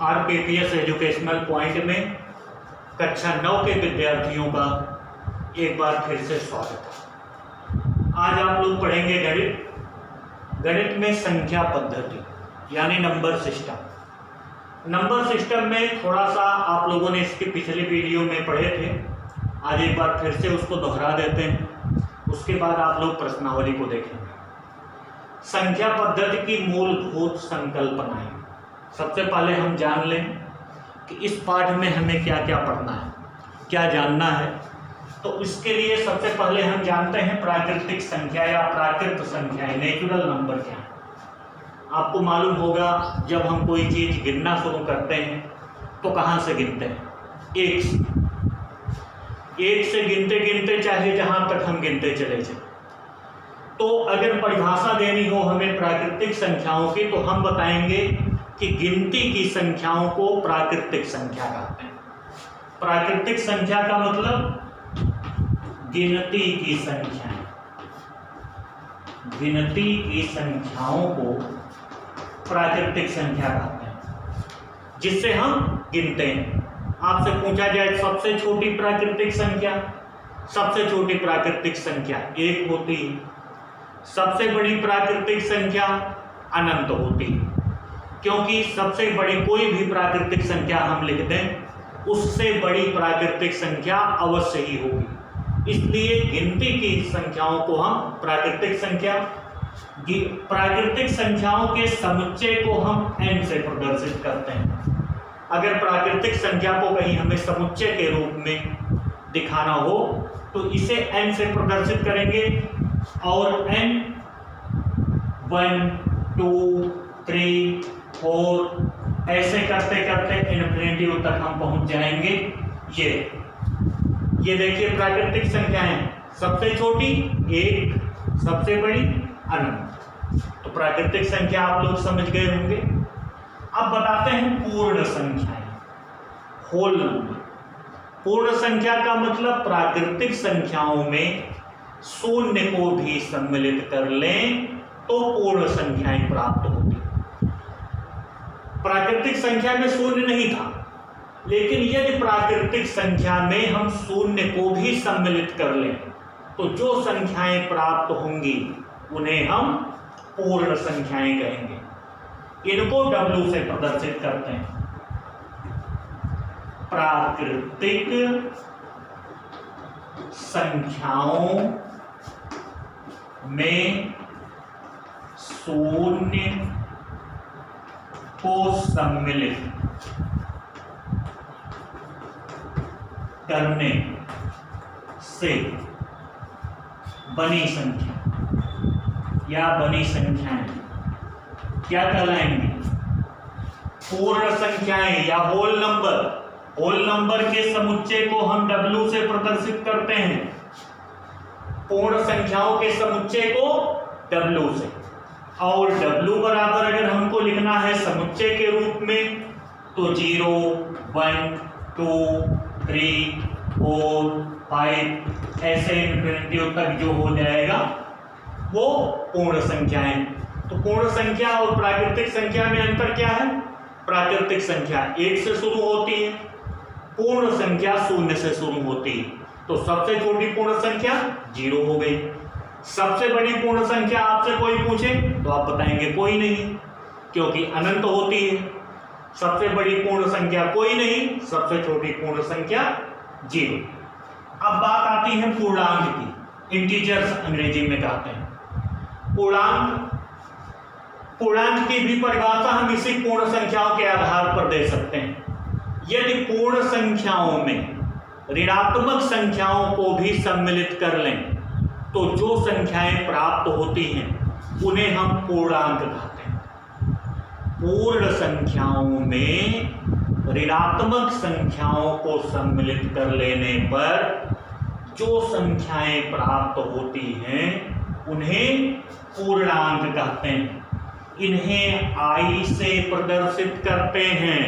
आरकेपीएस educational point में कक्षा 9 के विद्यार्थियों का एक बार फिर से स्वागत है। आज आप लोग पढ़ेंगे गणित में संख्या पद्धति यानी नंबर सिस्टम। नंबर सिस्टम में थोड़ा सा आप लोगों ने इसके पिछले वीडियो में पढ़े थे, आज एक बार फिर से उसको दोहरा देते हैं, उसके बाद आप लोग प्रश्नावली को देखेंगे। संख्या पद्धति की मूलभूत संकल्पनाएं सबसे पहले हम जान लें कि इस पाठ में हमें क्या क्या पढ़ना है, क्या जानना है। तो इसके लिए सबसे पहले हम जानते हैं प्राकृतिक संख्या या प्राकृत संख्याएं, नेचुरल नंबर क्या है। आपको मालूम होगा जब हम कोई चीज गिनना शुरू करते हैं तो कहाँ से गिनते हैं? एक से गिनते गिनते चाहे जहां तक हम गिनते चले जाए। तो अगर परिभाषा देनी हो हमें प्राकृतिक संख्याओं की तो हम बताएंगे कि गिनती की संख्याओं को प्राकृतिक संख्या कहते हैं। प्राकृतिक संख्या का मतलब गिनती की संख्याएं, गिनती की संख्याओं को प्राकृतिक संख्या कहते हैं, जिससे हम गिनते हैं। आपसे पूछा जाए सबसे छोटी प्राकृतिक संख्या, सबसे छोटी प्राकृतिक संख्या 1 होती है। सबसे बड़ी प्राकृतिक संख्या अनंत होती है, क्योंकि सबसे बड़ी कोई भी प्राकृतिक संख्या हम लिख दें उससे बड़ी प्राकृतिक संख्या अवश्य ही होगी। इसलिए गिनती की संख्याओं को हम प्राकृतिक संख्या, प्राकृतिक संख्याओं के समुच्चय को हम n से प्रदर्शित करते हैं। अगर प्राकृतिक संख्या को कहीं हमें समुच्चय के रूप में दिखाना हो तो इसे n से प्रदर्शित करेंगे और n 1 2 3 4 ऐसे करते करते इन्फिनिटी तक हम पहुंच जाएंगे। ये देखिए प्राकृतिक संख्याएं, सबसे छोटी 1, सबसे बड़ी अनंत। तो प्राकृतिक संख्या आप लोग समझ गए होंगे। अब बताते हैं पूर्ण संख्याएं, होल नंबर। पूर्ण संख्या का मतलब प्राकृतिक संख्याओं में शून्य को भी सम्मिलित कर लें तो पूर्ण संख्याएं प्राप्त होती। प्राकृतिक संख्या में शून्य नहीं था, लेकिन यदि प्राकृतिक संख्या में हम शून्य को भी सम्मिलित कर लें तो जो संख्याएं प्राप्त होंगी उन्हें हम पूर्ण संख्याएं कहेंगे। इनको W से प्रदर्शित करते हैं। प्राकृतिक संख्याओं में शून्य को सम्मिलित करने से बनी संख्या या बनी संख्याएं क्या कहलाएंगी? पूर्ण संख्याएं या होल नंबर। होल नंबर के समुच्चय को हम W से प्रदर्शित करते हैं, पूर्ण संख्याओं के समुच्चय को W से। और W बराबर अगर हमको लिखना है समुच्चय के रूप में तो 0 1 2 3 4 5 ऐसे इन्फिनिटी तक जो हो जाएगा वो पूर्ण संख्याएं। तो पूर्ण संख्या और प्राकृतिक संख्या में अंतर क्या है? प्राकृतिक संख्या 1 से शुरू होती है, पूर्ण संख्या 0 से शुरू होती है। तो सबसे छोटी पूर्ण संख्या 0 हो गई। सबसे बड़ी पूर्ण संख्या आपसे कोई पूछे तो आप बताएंगे कोई नहीं, क्योंकि अनंत होती है। सबसे बड़ी पूर्ण संख्या कोई नहीं, सबसे छोटी पूर्ण संख्या 0। अब बात आती है पूर्णांक की, इंटीजर्स अंग्रेजी में कहते हैं। पूर्णांक की भी परिभाषा हम इसी पूर्ण संख्याओं के आधार पर दे सकते हैं। यदि पूर्ण संख्याओं में ऋणात्मक संख्याओं को भी सम्मिलित कर लें तो जो संख्याएं प्राप्त होती हैं उन्हें हम पूर्णांक कहते हैं। पूर्ण संख्याओं में ऋणात्मक संख्याओं को सम्मिलित कर लेने पर जो संख्याएं प्राप्त होती हैं उन्हें पूर्णांक कहते हैं। इन्हें I से प्रदर्शित करते हैं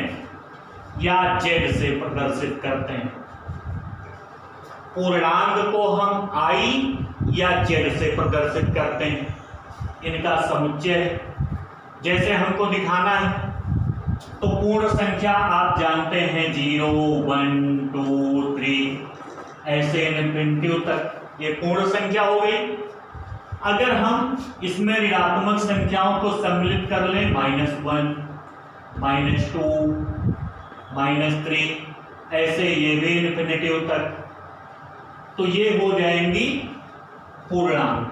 या Z से प्रदर्शित करते हैं। पूर्णांक को हम I या Z से प्रदर्शित करते हैं। इनका समुच्चय जैसे हमको दिखाना है तो पूर्ण संख्या आप जानते हैं 0, 1, 2, 3 ऐसे इनफिनिटी तक ये पूर्ण संख्या हो गई। अगर हम इसमें ऋणात्मक संख्याओं को सम्मिलित कर लें -1, -2, -3 ऐसे ये भी इनफिनिटी तक, तो ये हो जाएंगी पूर्णांक।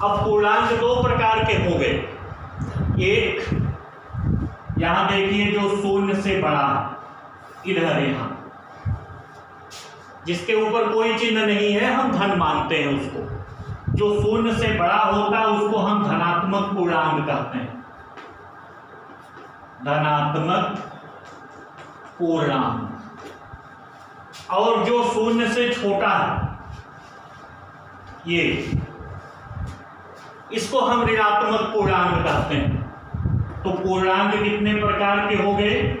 अब पूर्णांक दो प्रकार के हो गए, एक यहां देखिए जो शून्य से बड़ा इधर यहां जिसके ऊपर कोई चिन्ह नहीं है हम धन मानते हैं उसको, जो शून्य से बड़ा होता है उसको हम धनात्मक पूर्णांक कहते हैं, धनात्मक पूर्णांक। और जो शून्य से छोटा है ये, इसको हम ऋणात्मक पूर्णांक कहते हैं। तो पूर्णांक कितने प्रकार के हो गए?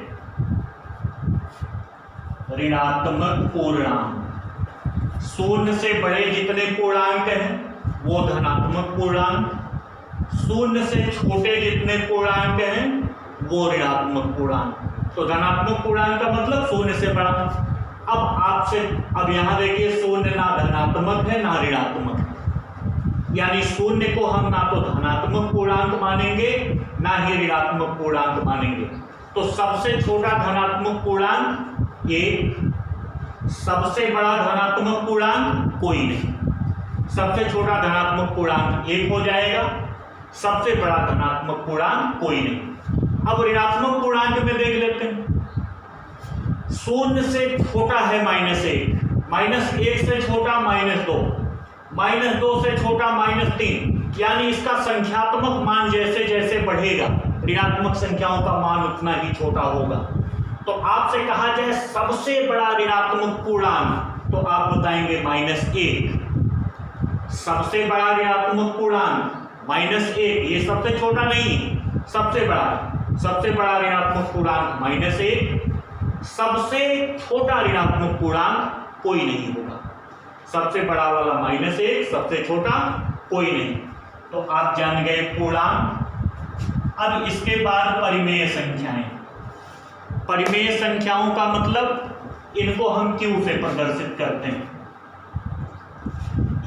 ऋणात्मक पूर्णांक। शून्य से बड़े जितने पूर्णांक हैं वो धनात्मक पूर्णांक, शून्य से छोटे जितने पूर्णांक हैं वो ऋणात्मक पूर्णांक। तो धनात्मक पूर्णांक का मतलब शून्य से बड़ा। अब यहां देखिए शून्य ना धनात्मक है ना ऋणात्मक है, यानी शून्य को हम ना तो धनात्मक पूर्णांक मानेंगे ना ही ऋणात्मक पूर्णांक मानेंगे। तो सबसे छोटा धनात्मक पूर्णांक 1, सबसे बड़ा धनात्मक पूर्णांक कोई नहीं। सबसे छोटा धनात्मक पूर्णांक 1 हो जाएगा, सबसे बड़ा धनात्मक पूर्णांक कोई नहीं। अब ऋणात्मक पूर्णांक में देख लेते हैं। शून्य से छोटा है -1, -1 से छोटा -2, -2 से छोटा -3, यानी इसका संख्यात्मक मान जैसे जैसे बढ़ेगा ऋणात्मक संख्याओं का मान उतना ही छोटा होगा। तो आपसे कहा जाए सबसे बड़ा ऋणात्मक पूर्णांक, तो आप बताएंगे -1। सबसे बड़ा ऋणात्मक पूर्णांक -1, ये सबसे छोटा नहीं, सबसे बड़ा ऋणात्मक पूर्णांक -1, सबसे छोटा ऋणात्मक पूर्णांक कोई नहीं होगा। सबसे बड़ा वाला -1, सबसे छोटा कोई नहीं। तो आप जान गए पूर्णांक। अब इसके बाद परिमेय संख्याएं। परिमेय संख्याओं का मतलब इनको हम Q से प्रदर्शित करते हैं,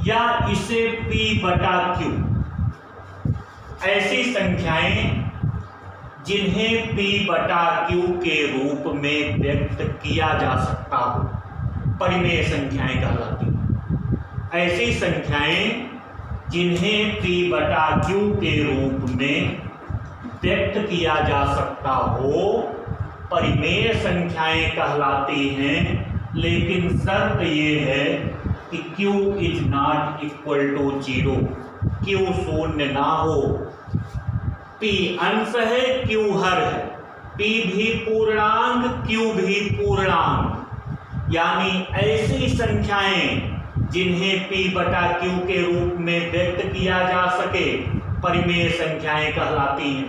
या इसे P/Q। ऐसी संख्याएं जिन्हें P/Q के रूप में व्यक्त किया जा सकता हो परिमेय संख्याएं कहलाती हैं। ऐसी संख्याएं जिन्हें P/Q के रूप में व्यक्त किया जा सकता हो परिमेय संख्याएं कहलाती हैं, लेकिन शर्त ये है कि Q is not equal to 0, Q शून्य ना हो। P अंश है, Q हर है, P भी पूर्णांक, Q भी पूर्णांक। यानी ऐसी संख्याएं जिन्हें P/Q के रूप में व्यक्त किया जा सके परिमेय संख्याएं कहलाती हैं।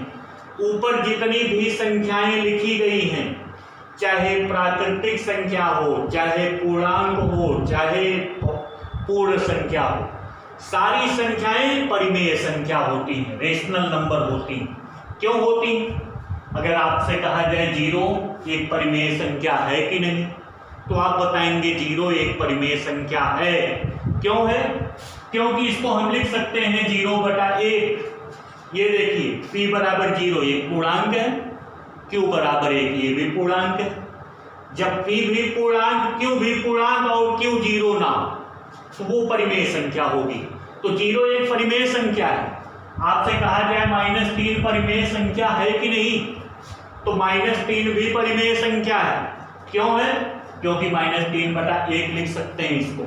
ऊपर जितनी भी संख्याएं लिखी गई हैं, चाहे प्राकृतिक संख्या हो, चाहे पूर्णांक हो, चाहे पूर्ण संख्या हो, सारी संख्याएं परिमेय संख्या होती हैं, रेशनल नंबर होती हैं। क्यों होती? अगर आपसे कहा जाए 0 एक परिमेय संख्या है कि नहीं, तो आप बताएंगे 0 एक परिमेय संख्या है। क्यों है? क्योंकि इसको हम लिख सकते हैं 0/1। ये देखिए P/0 एक पूर्णांक है, Q/1 ये भी पूर्णांक है। जब P भी पूर्णांक, Q भी पूर्णांक और Q 0 ना, तो वो परिमेय संख्या होगी। तो 0 एक परिमेय संख्या है। आपसे कहा जाए -3 परिमेय संख्या है कि नहीं, तो -3 भी परिमेय संख्या है। क्यों है? क्योंकि -3/1 लिख सकते हैं इसको।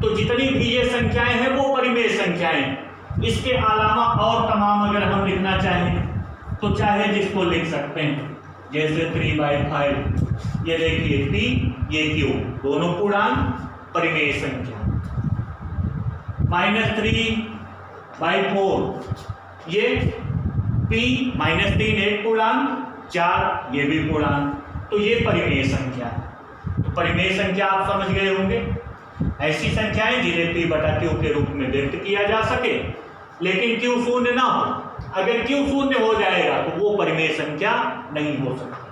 तो जितनी भी ये संख्याएं हैं वो परिमेय संख्याएं। इसके अलावा और तमाम अगर हम लिखना चाहें तो चाहे जिसको लिख सकते हैं, जैसे 3/5। ये देखिए P, ये Q, दोनों पूर्णांक परिमेय संख्या। -3/4 ये P, -3 एक पूर्णांक, 4 ये भी पूर्णांक, तो ये परिमेय संख्या है। तो परिमेय संख्या आप समझ गए होंगे, ऐसी संख्याएं जिन्हें P/Q के रूप में व्यक्त किया जा सके, लेकिन Q शून्य ना हो। अगर Q शून्य हो जाएगा तो वो परिमेय संख्या नहीं हो सकती।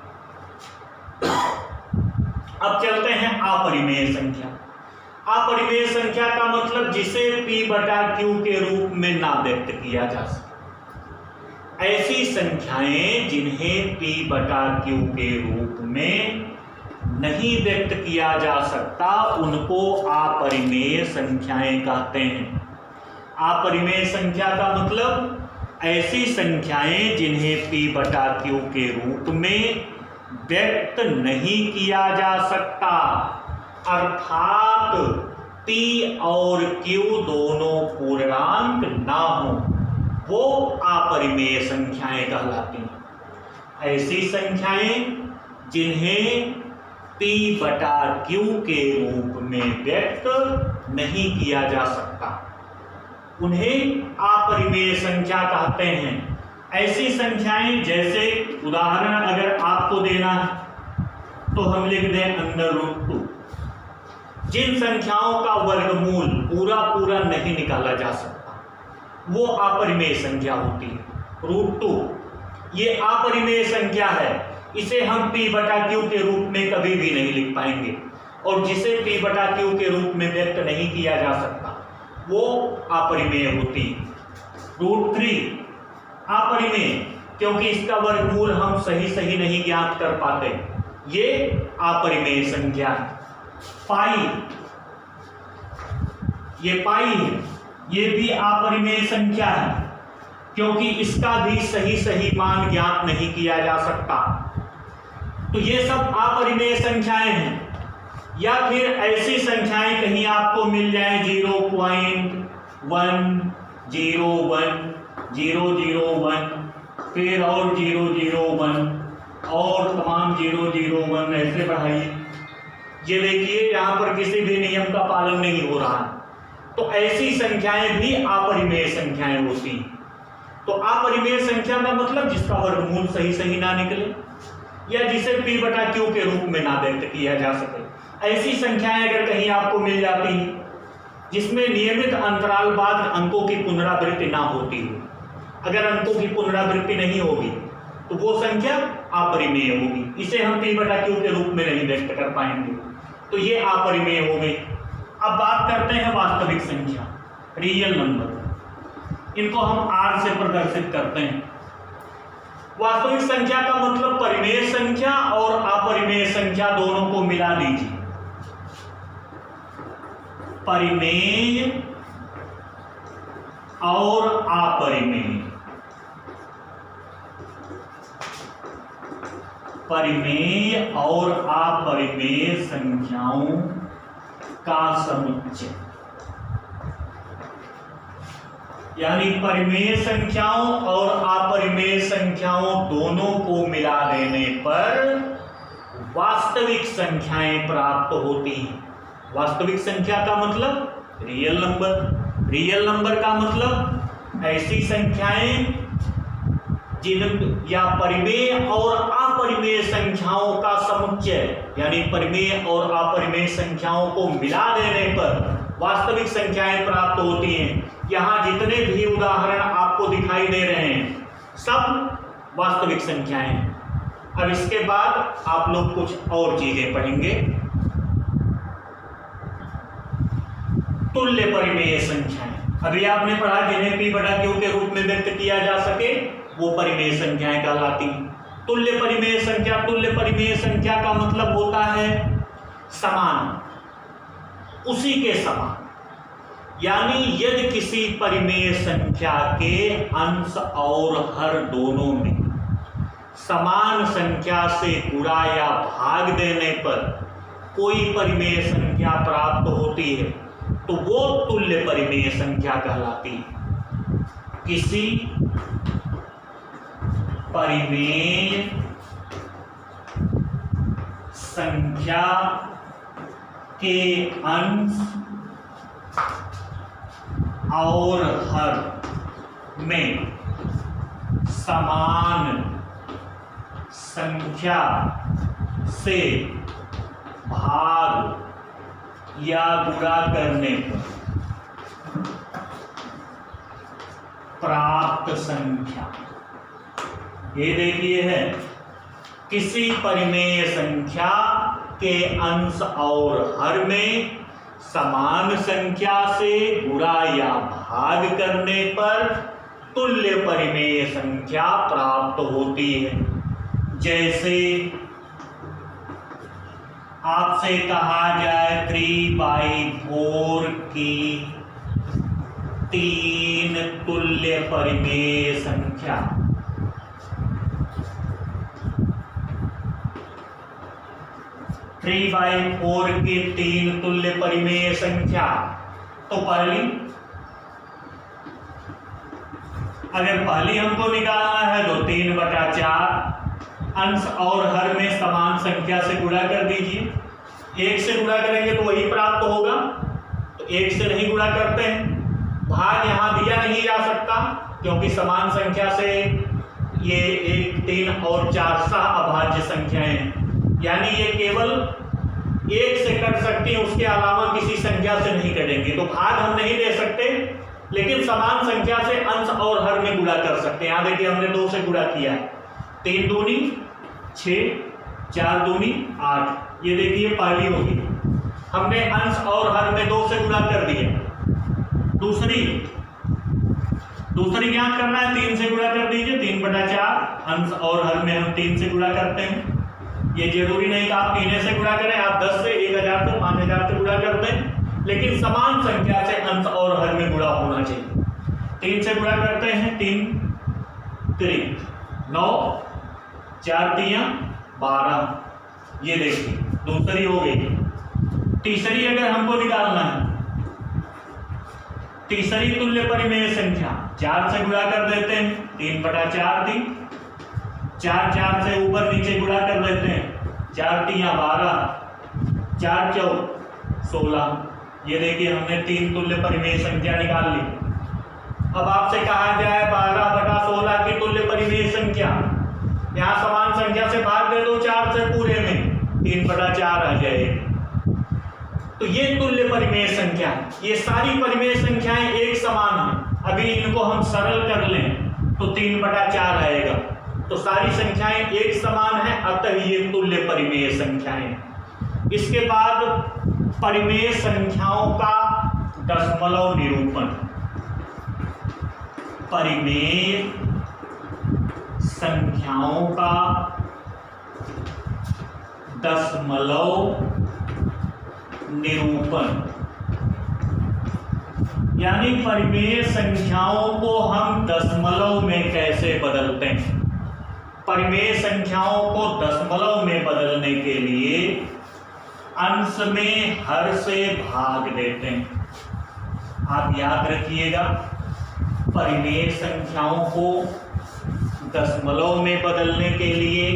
अब चलते हैं अपरिमेय संख्या। अपरिमेय संख्या का मतलब जिसे P बटा Q के रूप में ना व्यक्त किया जा सके। ऐसी संख्याएं जिन्हें P बटा Q के रूप में नहीं व्यक्त किया जा सकता उनको अपरिमेय संख्याएं कहते हैं। अपरिमेय संख्या का मतलब ऐसी संख्याएं जिन्हें P बटा Q के रूप में व्यक्त नहीं किया जा सकता, अर्थात P और Q दोनों पूर्णांक ना हो, वो अपरिमेय संख्याएं कहलाती हैं। ऐसी संख्याएं जिन्हें P बटा Q के रूप में व्यक्त नहीं किया जा सकता उन्हें अपरिमेय संख्या कहते हैं। ऐसी संख्याएं जैसे उदाहरण अगर आपको देना है तो हम लिख दें √2। जिन संख्याओं का वर्गमूल पूरा पूरा नहीं निकाला जा सकता वो अपरिमेय संख्या होती है। √2 ये अपरिमेय संख्या है, इसे हम P बटा Q के रूप में कभी भी नहीं लिख पाएंगे, और जिसे P बटा Q के रूप में व्यक्त नहीं किया जा सकता वो अपरिमेय होती है। √3 अपरिमेय क्योंकि इसका वर्गमूल हम सही नहीं ज्ञात कर पाते, ये अपरिमेय संख्या है। पाई, ये पाई है, ये भी अपरिमेय संख्या है क्योंकि इसका भी सही मान ज्ञात नहीं किया जा सकता। तो ये सब अपरिमेय संख्याएं हैं। या फिर ऐसी संख्याएं कहीं आपको मिल जाए 0.1 0.1 0.01 फिर और 0.01 और तमाम 0.01 ऐसे बढ़ाइए। ये देखिए यहाँ पर किसी भी नियम का पालन नहीं हो रहा है। तो ऐसी संख्याएं भी अपरिमेय संख्याएं होती हैं। तो अपरिमेय संख्या का मतलब जिसका वर्गमूल सही ना निकले या जिसे P बटा Q के रूप में ना व्यक्त किया जा सके। ऐसी संख्याएं अगर कहीं आपको मिल जाती हैं जिसमें नियमित अंतराल बाद अंकों की पुनरावृत्ति ना होती हो, अगर अंकों की पुनरावृत्ति नहीं होगी तो वो संख्या अपरिमेय होगी, इसे हम P बटा Q के रूप में नहीं व्यक्त कर पाएंगे, तो ये अपरिमेय हो गई। अब बात करते हैं वास्तविक संख्या, रियल नंबर। इनको हम R से प्रदर्शित करते हैं। वास्तविक संख्या का मतलब परिमेय संख्या और अपरिमेय संख्या दोनों को मिला दीजिए। परिमेय और अपरिमेय, परिमेय और अपरिमेय संख्याओं का समुच्चय, यानी परिमेय संख्याओं और अपरिमेय संख्याओं दोनों को मिला देने पर वास्तविक संख्याएं प्राप्त होती हैं। वास्तविक संख्या का मतलब रियल नंबर। रियल नंबर का मतलब ऐसी संख्याएं जिन या परिमेय और अपरिमेय संख्याओं का समुच्चय, यानी परिमेय और अपरिमेय संख्याओं को मिला देने पर वास्तविक संख्याएं प्राप्त होती हैं। यहाँ जितने भी उदाहरण आपको दिखाई दे रहे हैं सब वास्तविक संख्याएं हैं। अब इसके बाद आप लोग कुछ और चीजें पढ़ेंगे। तुल्य परिमेय संख्याएं, अभी आपने पढ़ा जिन्हें P बटा Q के रूप में व्यक्त किया जा सके वो परिमेय संख्याएं कहलाती हैं। तुल्य परिमेय संख्या, तुल्य परिमेय संख्या का मतलब होता है समान, उसी के समान। यानी यदि किसी परिमेय संख्या के अंश और हर दोनों में समान संख्या से गुणा या भाग देने पर कोई परिमेय संख्या प्राप्त होती है तो वो तुल्य परिमेय संख्या कहलाती है। किसी परिमेय संख्या के अंश और हर में समान संख्या से भाग या गुणा करने पर प्राप्त संख्या। ये देखिए है, किसी परिमेय संख्या के अंश और हर में समान संख्या से गुणा या भाग करने पर तुल्य परिमेय संख्या प्राप्त होती है। जैसे आपसे कहा जाए 3/4 की 3 तुल्य परिमेय संख्या, थ्री बाई 4 की 3 तुल्य परिमेय संख्या। तो अगर पहली हमको निकालना है तो 3/4 अंश और हर में समान संख्या से गुणा कर दीजिए। 1 से गुणा करेंगे तो वही प्राप्त होगा, तो 1 से नहीं गुणा करते हैं। भाग यहाँ दिया नहीं जा सकता क्योंकि समान संख्या से ये 1, 3 और 4 सह अभाज्य संख्याएं हैं, यानी ये केवल 1 से कट सकती है, उसके अलावा किसी संख्या से नहीं कटेंगे। तो भाग हम नहीं दे सकते, लेकिन समान संख्या से अंश और हर में गुणा कर सकते हैं। यहाँ देखिए हमने 2 से गुणा किया है, 3 दूनी 6, 4 दूनी 8। ये देखिए पहली होगी, हमने अंश और हर में 2 से गुणा कर दिया। दूसरी ज्ञात करना है, 3 से गुणा कर दीजिए। 3/4 अंश और हर में हम 3 से गुणा करते हैं। ये जरूरी नहीं कि आप 3 से गुणा करें, आप 10 से, 1000 से, 5000 से गुणा करते हैं, लेकिन समान संख्या से अंश और हर में गुणा होना चाहिए। 3 से गुणा करते हैं, 3 3 9, 4 3 12। ये देखिए दूसरी हो गई। तीसरी अगर हमको निकालना है, तीसरी तुल्य परिमेय संख्या 4 से गुणा कर देते हैं, 3/4 थी, 4 से ऊपर नीचे गुणा कर देते हैं, 4 3 12, 4 4 16। ये देखिए हमने 3 तुल्य परिमेय संख्या निकाल ली। अब आपसे कहा जाए 12/16 की तुल्य परिमेय संख्या, यहाँ समान संख्या से भाग दे दो 4 से पूरे में, 3/4 आ जाएगी। तो ये तुल्य परिमेय संख्या, ये सारी परिमेय संख्याएं एक समान हैं। अभी इनको हम सरल कर लें तो 3/4 आएगा। तो सारी संख्याएं एक समान हैं, अतः ये तुल्य परिमेय संख्याएं। इसके बाद परिमेय संख्याओं का दशमलव निरूपण। परिमेय संख्याओं का दशमलव निरूपण, यानी परिमेय संख्याओं को हम दशमलव में कैसे बदलते हैं। परिमेय संख्याओं को दशमलव में बदलने के लिए अंश में हर से भाग देते हैं। आप याद रखिएगा, परिमेय संख्याओं को दशमलव में बदलने के लिए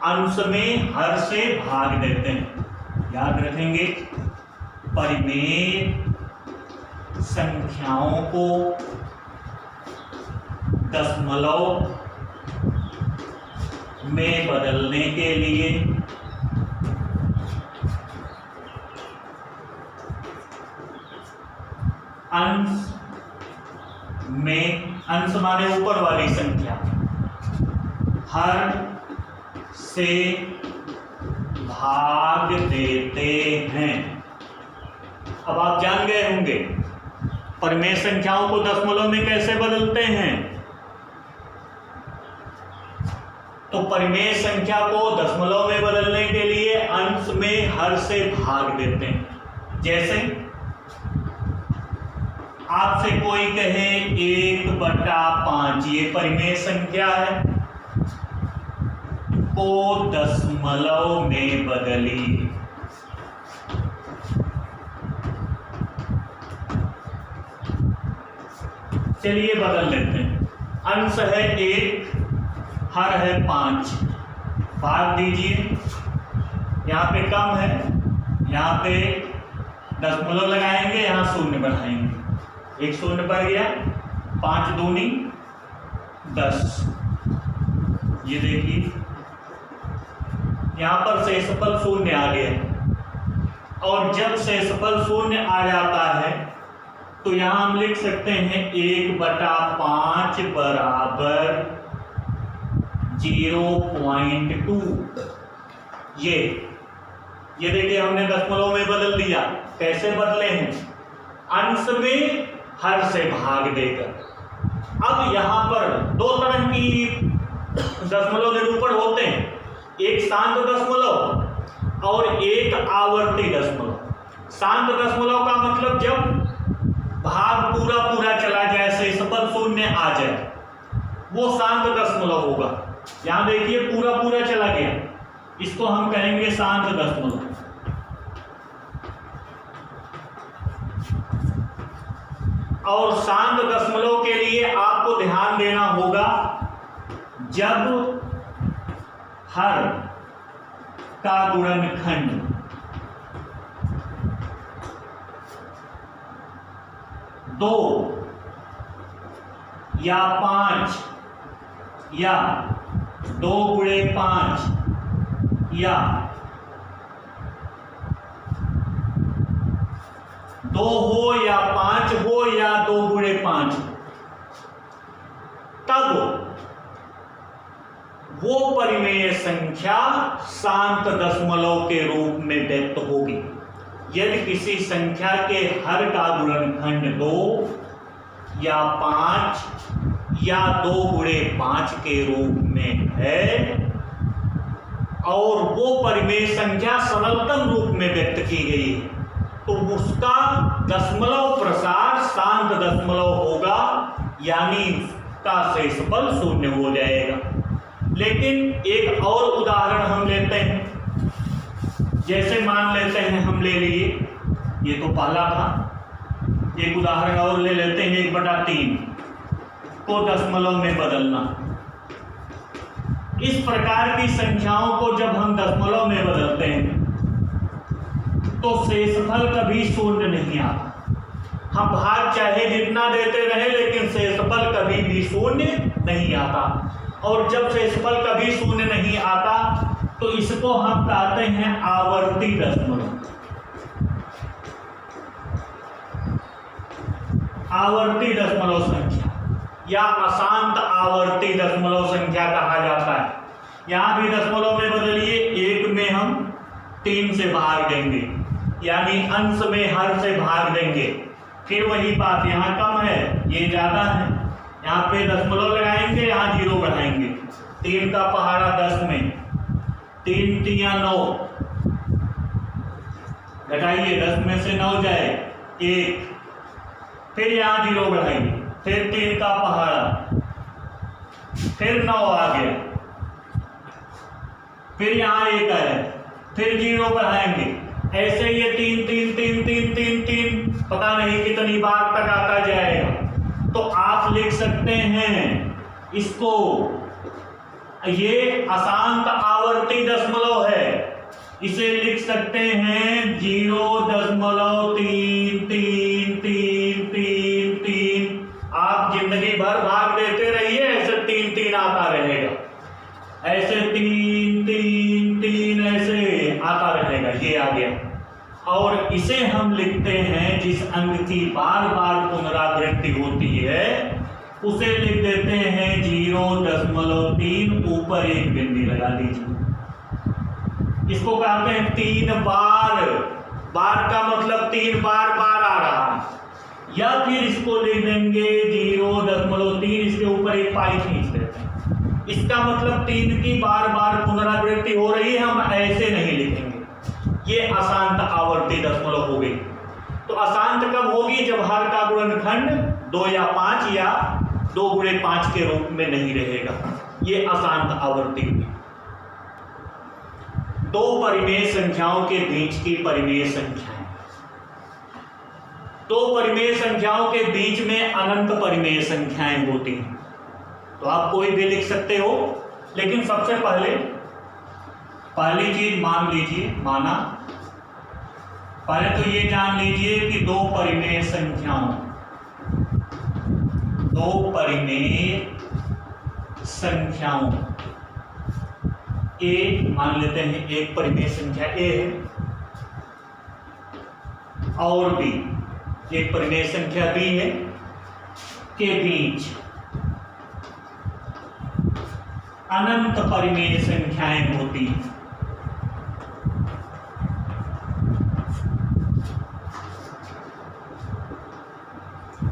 अंश में हर से भाग देते हैं। याद रखेंगे, परिमेय संख्याओं को दशमलव में बदलने के लिए अंश में, अंश माने ऊपर वाली संख्या, हर से भाग देते हैं। अब आप जान गए होंगे परिमेय संख्याओं को दशमलव में कैसे बदलते हैं। तो परिमेय संख्या को दशमलव में बदलने के लिए अंश में हर से भाग देते हैं। जैसे आपसे कोई कहे 1/5, ये परिमेय संख्या है, को दशमलव में बदली। चलिए बदल लेते हैं। अंश है 1, हर है 5, भाग दीजिए। यहाँ पे कम है, यहाँ पे दशमलव लगाएंगे, यहाँ शून्य बढ़ाएंगे, 1 शून्य बढ़ गया, 5 दूनी 10। ये देखिए यहाँ पर शेषफल शून्य आ गया, और जब शेषफल शून्य आ जाता है तो यहां हम लिख सकते हैं 1/5 बराबर 0.2। ये देखिए हमने दशमलव में बदल दिया। कैसे बदले हैं? अंश में हर से भाग देकर। अब यहां पर दो तरह की दशमलव निरूपण होते हैं, एक शांत दशमलव और एक आवर्ती दशमलव। शांत दशमलव का मतलब जब भाग पूरा पूरा चला जाए, शेषफल शून्य आ जाए, वो शांत दशमलव होगा। यहां देखिए पूरा पूरा चला गया, इसको हम कहेंगे शांत दशमलव। और शांत दशमलव के लिए आपको ध्यान देना होगा, जब हर का गुणनखंड 2 या 5 या 2x5 या 2 हो या 5 हो या 2x5, तब वो परिमेय संख्या शांत दशमलव के रूप में व्यक्त होगी। यदि किसी संख्या के हर का गुणनखंड 2 या 5 या 2x5 के रूप में है और वो परिमेय संख्या सरलतम रूप में व्यक्त की गई है, तो उसका दशमलव प्रसार शांत दशमलव होगा, यानी उसका शेषफल शून्य हो जाएगा। लेकिन एक और उदाहरण हम लेते हैं, जैसे मान लेते हैं हम ले लिए, ये तो पहला था, एक उदाहरण और ले लेते हैं 1/3 को दशमलव में बदलना। इस प्रकार की संख्याओं को जब हम दशमलव में बदलते हैं तो शेषफल कभी शून्य नहीं आता। हम भाग चाहे जितना देते रहे, लेकिन शेषफल kभी भी शून्य नहीं आता। और जब शेषफल कभी शून्य नहीं आता तो इसको हम कहते हैं आवर्ती दशमलव। आवर्ती दशमलव संख्या या अशांत आवर्ती दशमलव संख्या कहा जाता है। यहां भी दशमलव में बदलिए, 1 में हम 3 से भाग देंगे, यानी अंश में हर से भाग देंगे। फिर वही बात, यहाँ कम है, ये ज्यादा है, यहाँ पे दशमलव लगाएंगे, यहाँ 0 बढ़ाएंगे। 3 का पहाड़ा 10 में, 3 तिया 9, घटाइए 10 में से 9 जाए 1, फिर यहाँ 0 बढ़ाएंगे, फिर 3 का पहाड़ा, फिर 9 आ गया, फिर यहाँ 1 आया, फिर 0 बढ़ाएंगे। ऐसे ये 3 3 3 3 3 3 पता नहीं कितनी बार तक आता जाएगा। तो आप लिख सकते हैं इसको, ये अशांत आवर्ती दशमलव है, इसे लिख सकते हैं 0.33333। आप जिंदगी भर भाग देते रहिए, ऐसे 3 3 आता रहेगा, ऐसे 3 3 3 ऐसे आता रहेगा। ये आ गया। और इसे हम लिखते हैं, जिस अंक की बार बार पुनरावृत्ति होती है उसे लिख देते हैं 0.3, ऊपर एक बिंदी लगा दीजिए। इसको कहते हैं 3 बार। बार का मतलब 3 बार बार आ रहा है। या फिर इसको लिख देंगे 0.3, इसके ऊपर एक पाई खींच देते हैं। इसका मतलब 3 की बार बार पुनरावृत्ति हो रही है, हम ऐसे नहीं लिखेंगे। ये अशांत आवर्ती दशमलव हो गई। तो अशांत कब होगी? जब हर का गुणनखंड 2 या 5 या 2x5 के रूप में नहीं रहेगा। ये अशांत आवर्ती हुई। 2 परिमेय संख्याओं के बीच की परिमेय संख्याएं। 2 परिमेय संख्याओं के बीच में अनंत परिमेय संख्याएं होती हैं। तो आप कोई भी लिख सकते हो, लेकिन सबसे पहली चीज मान लीजिए, माना पहले तो ये जान लीजिए कि 2 परिमेय संख्याओं ए मान लेते हैं, एक परिमेय संख्या ए है और बी, एक परिमेय संख्या b है के बीच अनंत परिमेय संख्याएं होती हैं।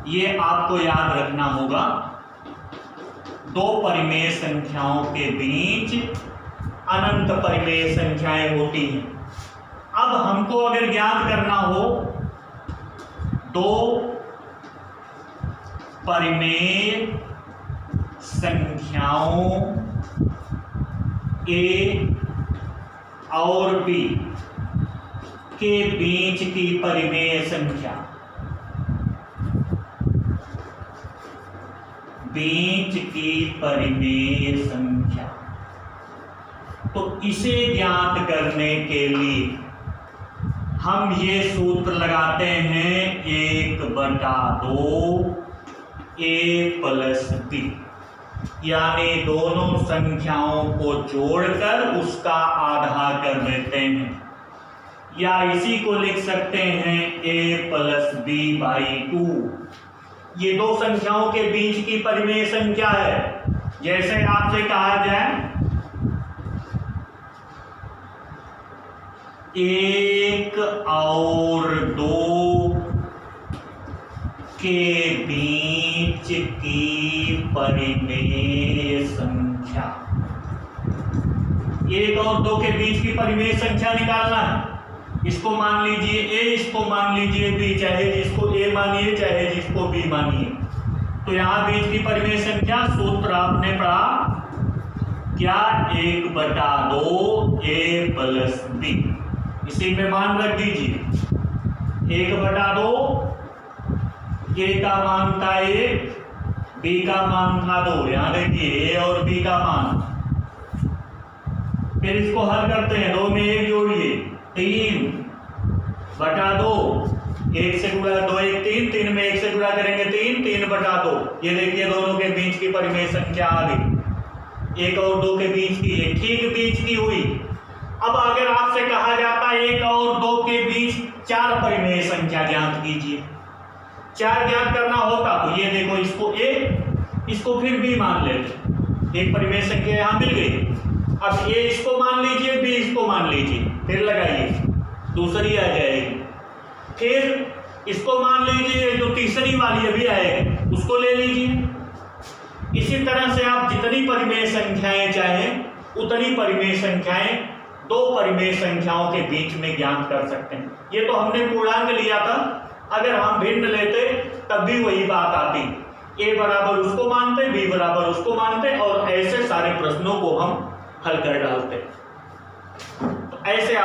ये आपको याद रखना होगा, दो परिमेय संख्याओं के बीच अनंत परिमेय संख्याएं होती हैं। अब हमको अगर ज्ञात करना हो दो परिमेय संख्याओं ए और बी के बीच की परिमेय संख्या, बीच की परिमेय संख्या, तो इसे ज्ञात करने के लिए हम ये सूत्र लगाते हैं 1/2 a + b, यानी दोनों संख्याओं को जोड़कर उसका आधा कर देते हैं, या इसी को लिख सकते हैं a + b/2। ये दो संख्याओं के बीच की परिमेय संख्या है। जैसे आपसे कहा जाए 1 और 2 के बीच की परिमेय संख्या, 1 और 2 के बीच की परिमेय संख्या निकालना है। इसको मान लीजिए a, इसको मान लीजिए b, चाहे जिसको a मानिए चाहे जिसको b मानिए। तो यहां बीच की परिमेय संख्या सूत्र आपने पढ़ा क्या, 1/2 a + b। इसी में मान रख दीजिए 1/2, a का मान था 1, b का मान था 2। यहां देखिए a और b का मान, फिर इसको हल करते हैं, 2 में 1 जोड़िए 3/2, 1 से गुणा 2 1 3, 3 में 1 से गुणा करेंगे 3, 3/2। ये देखिए दोनों के बीच की परिमेय संख्या आ गई, 1 और 2 के बीच की, ये ठीक बीच की हुई। अब अगर आपसे कहा जाता 1 और 2 के बीच 4 परिमेय संख्या ज्ञात कीजिए, 4 ज्ञात करना होता तो ये देखो, इसको a, इसको फिर b मान लेते, एक परिमेय संख्या यहां मिल गई। अब a इसको मान लीजिए, b इसको मान लीजिए, फिर लगाइए, दूसरी आ जाएगी, फिर इसको मान लीजिए, जो तीसरी वाली अभी आएगी उसको ले लीजिए। इसी तरह से आप जितनी परिमेय संख्याएं चाहें उतनी परिमेय संख्याएं दो परिमेय संख्याओं के बीच में ज्ञात कर सकते हैं। ये तो हमने पूर्णांक लिया था, अगर हम भिन्न लेते तब भी वही बात आती, a बराबर उसको मानते, b बराबर उसको मानते, और ऐसे सारे प्रश्नों को हम हल कर डालते। तो ऐसे